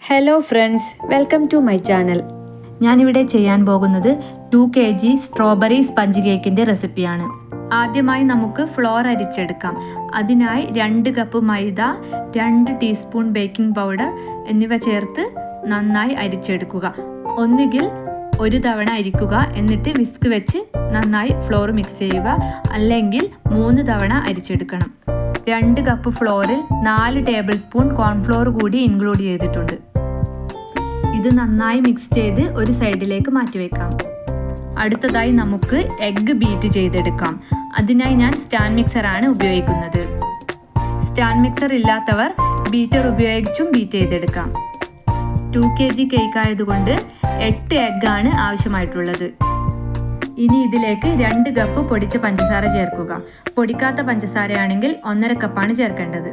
Hello friends, welcome to my channel. ഞാനിവിടെ ചെയ്യാൻ പോകുന്നത് 2 kg സ്ട്രോബെറി സ്പഞ്ച് കേക്കിൻ്റെ റെസിപ്പിയാണ്. ആദ്യമായി നമുക്ക് ഫ്ലോർ അരിച്ചെടുക്കാം. അതിനായി 2 കപ്പ് മൈദ, 2 ടീസ്പൂൺ ബേക്കിംഗ് പൗഡർ എന്നിവ ചേർത്ത് നന്നായി അരിച്ചെടുക്കുക. ഒന്നുകിൽ ഒരു തവണ അരിക്കുക, എന്നിട്ട് വിസ്ക് വെച്ച് നന്നായി ഫ്ലോർ മിക്സ് ചെയ്യുക. അല്ലെങ്കിൽ 3 തവണ അരിച്ചെടുക്കണം. 2 കപ്പ് ഫ്ലോറിൽ 4 ടേബിൾ സ്പൂൺ കോൺഫ്ലോർ കൂടി ഇൻക്ലൂഡ് ചെയ്തിട്ടുണ്ട്. ഇത് നന്നായി മിക്സ് ചെയ്ത് ഒരു സൈഡിലേക്ക് മാറ്റിവെക്കാം. അടുത്തതായി നമുക്ക് എഗ്ഗ് ബീറ്റ് ചെയ്തെടുക്കാം. അതിനായി ഞാൻ സ്റ്റാൻഡ് മിക്സറാണ് ഉപയോഗിക്കുന്നത്. സ്റ്റാൻഡ് മിക്സർ ഇല്ലാത്തവർ ബീറ്റർ ഉപയോഗിച്ചും ബീറ്റ് ചെയ്തെടുക്കാം. 2 kg കേക്ക് ആയതുകൊണ്ട് 8 എഗ്ഗാണ് ആവശ്യമായിട്ടുള്ളത്. ഇനി ഇതിലേക്ക് 2 കപ്പ് പൊടിച്ച പഞ്ചസാര ചേർക്കുക. പൊടിക്കാത്ത പഞ്ചസാരയാണെങ്കിൽ 1.5 കപ്പാണ് ചേർക്കേണ്ടത്.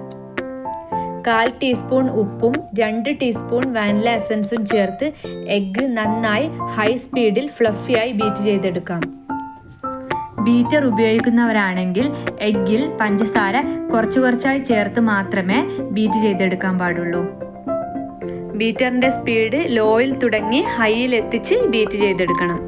1/4 ടീസ്പൂൺ ഉപ്പും 2 ടീസ്പൂൺ വാനില എസൻസും ചേർത്ത് എഗ്ഗ് നന്നായി ഹൈ സ്പീഡിൽ ഫ്ലഫിയായി ബീറ്റ് ചെയ്തെടുക്കാം. ബീറ്റർ ഉപയോഗിക്കുന്നവരാണെങ്കിൽ എഗ്ഗിൽ പഞ്ചസാര കുറച്ചായി ചേർത്ത് മാത്രമേ ബീറ്റ് ചെയ്തെടുക്കാൻ പാടുള്ളൂ. ബീറ്ററിൻ്റെ സ്പീഡ് ലോയിൽ തുടങ്ങി ഹൈയിൽ എത്തിച്ച് ബീറ്റ് ചെയ്തെടുക്കണം.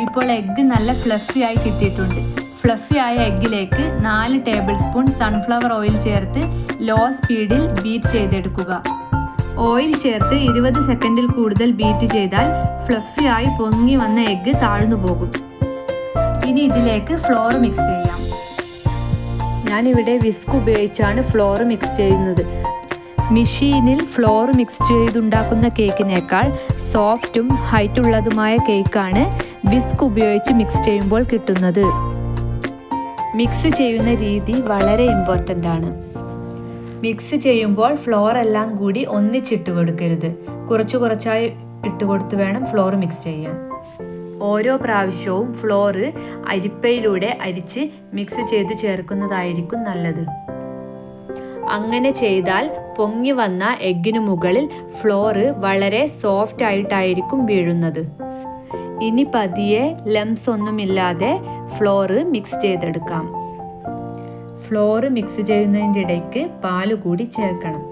ഇപ്പോൾ എഗ്ഗ് നല്ല ഫ്ലഫി ആയി കിട്ടിയിട്ടുണ്ട്. ഫ്ലഫി ആയ എഗ്ഗിലേക്ക് 4 ടേബിൾ സ്പൂൺ സൺഫ്ലവർ ഓയിൽ ചേർത്ത് ലോ സ്പീഡിൽ ബീറ്റ് ചെയ്തെടുക്കുക. ഓയിൽ ചേർത്ത് 20 സെക്കൻഡിൽ കൂടുതൽ ബീറ്റ് ചെയ്താൽ ഫ്ലഫി ആയി പൊങ്ങി വന്ന എഗ്ഗ് താഴ്ന്നു പോകും. ഇനി ഇതിലേക്ക് ഫ്ലോർ മിക്സ് ചെയ്യാം. ഞാനിവിടെ വിസ്ക് ഉപയോഗിച്ചാണ് ഫ്ലോർ മിക്സ് ചെയ്യുന്നത്. മെഷീനിൽ ഫ്ലോർ മിക്സ് ചെയ്തുണ്ടാക്കുന്ന കേക്കിനേക്കാൾ സോഫ്റ്റും ഹൈറ്റുള്ളതുമായ കേക്കാണ് വിസ്ക് ഉപയോഗിച്ച് മിക്സ് ചെയ്യുമ്പോൾ കിട്ടുന്നത്. മിക്സ് ചെയ്യുന്ന രീതി വളരെ ഇമ്പോർട്ടൻ്റ് ആണ്. മിക്സ് ചെയ്യുമ്പോൾ ഫ്ലോർ എല്ലാം കൂടി ഒന്നിച്ചിട്ട് കൊടുക്കരുത്. കുറച്ചായി ഇട്ട് കൊടുത്ത് വേണം ഫ്ലോർ മിക്സ് ചെയ്യാൻ. ഓരോ പ്രാവശ്യവും ഫ്ലോർ അരിപ്പയിലൂടെ അരിച്ച് മിക്സ് ചെയ്ത് ചേർക്കുന്നതായിരിക്കും നല്ലത്. അങ്ങനെ ചെയ്താൽ പൊങ്ങി വന്ന എഗ്ഗിനു മുകളിൽ ഫ്ലോർ വളരെ സോഫ്റ്റ് ആയിട്ടായിരിക്കും വീഴുന്നത്. ഇനി പതിയെ ലംസ് ഒന്നുമില്ലാതെ ഫ്ലോർ മിക്സ് ചെയ്തെടുക്കാം. ഫ്ലോർ മിക്സ് ചെയ്യുന്നതിൻ്റെ ഇടയ്ക്ക് പാല് കൂടി ചേർക്കണം.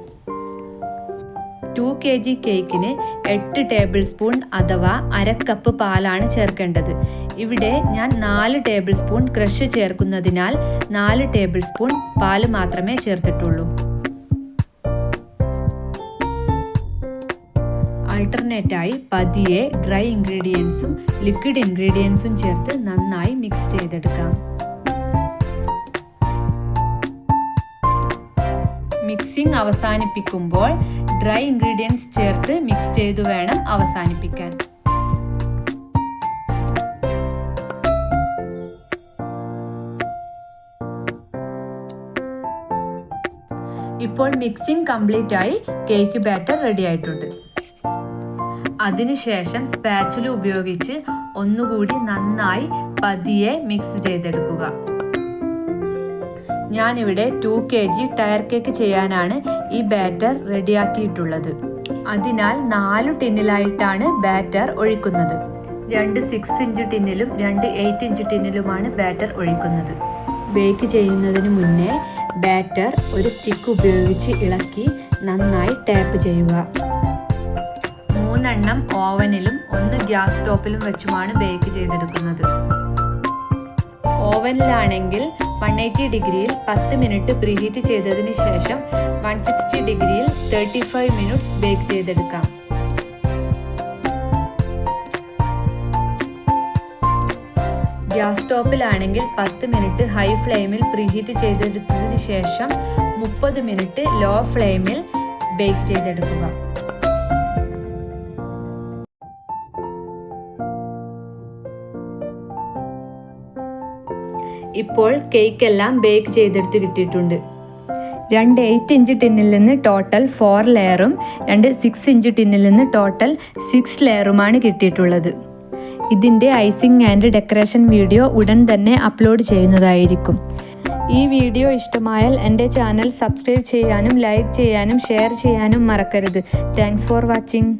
2 kg കേക്കിന് 8 ടേബിൾ സ്പൂൺ അഥവാ 1/2 കപ്പ് പാലാണ് ചേർക്കേണ്ടത്. ഇവിടെ ഞാൻ 4 ടേബിൾ സ്പൂൺ ക്രഷ് ചേർക്കുന്നതിനാൽ 4 ടേബിൾ സ്പൂൺ പാല് മാത്രമേ ചേർത്തിട്ടുള്ളൂ. ആൾട്ടർനേറ്റായി പതിയെ ഡ്രൈ ഇൻഗ്രീഡിയൻസും ലിക്വിഡ് ഇൻഗ്രീഡിയൻസും ചേർത്ത് നന്നായി മിക്സ് ചെയ്തെടുക്കാം. മിക്സിംഗ് അവസാനിപ്പിക്കുമ്പോൾ ഡ്രൈ ഇൻഗ്രീഡിയൻസ് ചേർത്ത് മിക്സ് ചെയ്തു വേണം അവസാനിപ്പിക്കാൻ. ഇപ്പോൾ മിക്സിംഗ് കംപ്ലീറ്റ് ആയി കേക്ക് ബാറ്റർ റെഡി ആയിട്ടുണ്ട്. അതിനുശേഷം സ്പാച്ചുല ഉപയോഗിച്ച് ഒന്നുകൂടി നന്നായി പതിയെ മിക്സ് ചെയ്തെടുക്കുക. ഞാനിവിടെ 2 kg ടയർ കേക്ക് ചെയ്യാനാണ് ഈ ബാറ്റർ റെഡിയാക്കിയിട്ടുള്ളത്. അതിനാൽ 4 ടിന്നിലായിട്ടാണ് ബാറ്റർ ഒഴിക്കുന്നത്. 2 6 ഇഞ്ച് ടിന്നിലും 2 8 ഇഞ്ച് ടിന്നിലുമാണ് ബാറ്റർ ഒഴിക്കുന്നത്. ബേക്ക് ചെയ്യുന്നതിന് മുന്നേ ബാറ്റർ ഒരു സ്റ്റിക്ക് ഉപയോഗിച്ച് ഇളക്കി നന്നായി ടാപ്പ് ചെയ്യുക. 3 എണ്ണം ഓവനിലും 1 ഗ്യാസ് സ്റ്റോപ്പിലും വെച്ചുമാണ് ബേക്ക് ചെയ്തെടുക്കുന്നത്. ഓവനിലാണെങ്കിൽ 180 ഡിഗ്രിയിൽ 10 മിനിറ്റ് പ്രീഹീറ്റ് ചെയ്തതിന് ശേഷം 160 ഡിഗ്രിയിൽ 35 മിനിറ്റ്സ് ബേക്ക് ചെയ്തെടുക്കാം. ഗ്യാസ് സ്റ്റോപ്പിലാണെങ്കിൽ 10 മിനിറ്റ് ഹൈ ഫ്ലെയിമിൽ പ്രീഹീറ്റ് ചെയ്തെടുത്തതിന് ശേഷം 30 മിനിറ്റ് ലോ ഫ്ലെയിമിൽ ബേക്ക് ചെയ്തെടുക്കുക. ഇപ്പോൾ കേക്ക് എല്ലാം ബേക്ക് ചെയ്തെടുത്ത് കിട്ടിയിട്ടുണ്ട്. 2 8 ഇഞ്ച് ടിന്നിൽ നിന്ന് ടോട്ടൽ 4 ലെയറും 2 6 ഇഞ്ച് ടിന്നിൽ നിന്ന് ടോട്ടൽ 6 ലെയറുമാണ് കിട്ടിയിട്ടുള്ളത്. ഇതിൻ്റെ ഐസിങ് ആൻഡ് ഡെക്കറേഷൻ വീഡിയോ ഉടൻ തന്നെ അപ്ലോഡ് ചെയ്യുന്നതായിരിക്കും. ഈ വീഡിയോ ഇഷ്ടമായാൽ എൻ്റെ ചാനൽ സബ്സ്ക്രൈബ് ചെയ്യാനും ലൈക്ക് ചെയ്യാനും ഷെയർ ചെയ്യാനും മറക്കരുത്. Thanks for watching.